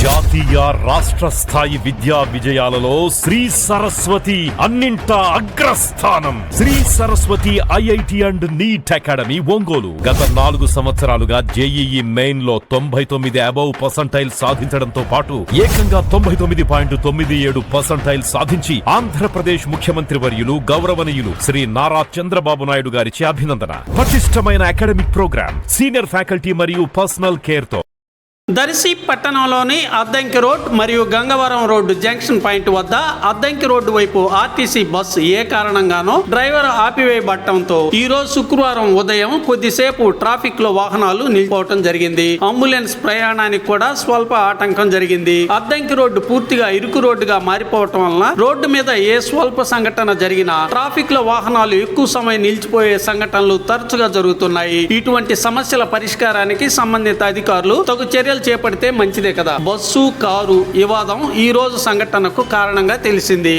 జాతీయ రాష్ట్ర స్థాయి విద్యా విజయాలలో శ్రీ సరస్వతి అన్నింటా అగ్రస్థానం. Sri Saraswati IIT and NEET academy Ongole గత 4 సంవత్సరాలుగా జేఈఈ మెయిన్ లో 99 అబౌవ్ పర్సంటైల్ సాధించడంతో పాటు ఏకంగా 99.97% సాధించి ఆంధ్రప్రదేశ్ ముఖ్యమంత్రి వర్యులు గౌరవనీయులు శ్రీ నారా చంద్రబాబు నాయుడు గారిచే అభినందన. పటిష్టమైన అకాడమిక్ ప్రోగ్రామ్, సీనియర్ ఫ్యాకల్టీ మరియు పర్సనల్ కేర్ తో దర్శి పట్టణంలోని అద్దంకి రోడ్ మరియు గంగవరం రోడ్డు జంక్షన్ పాయింట్ వద్ద అద్దంకి రోడ్డు వైపు ఆర్టీసీ బస్సు ఏ కారణంగానో డ్రైవర్ ఆపివేయబడటంతో ఈ రోజు శుక్రవారం ఉదయం కొద్దిసేపు ట్రాఫిక్ లో వాహనాలు నిలిచిపోవడం జరిగింది. అంబులెన్స్ ప్రయాణానికి కూడా స్వల్ప ఆటంకం జరిగింది. అద్దంకి రోడ్డు పూర్తిగా ఇరుకు రోడ్డుగా మారిపోవటం వలన రోడ్డు మీద ఏ స్వల్ప సంఘటన జరిగినా ట్రాఫిక్ లో వాహనాలు ఎక్కువ సమయం నిలిచిపోయే సంఘటనలు తరచుగా జరుగుతున్నాయి. ఇటువంటి సమస్యల పరిష్కారానికి సంబంధిత అధికారులు తగు చర్యలు చేపడితే మంచిదే కదా. బస్సు కారు వివాదం ఈ రోజు సంఘటనకు కారణంగా తెలిసింది.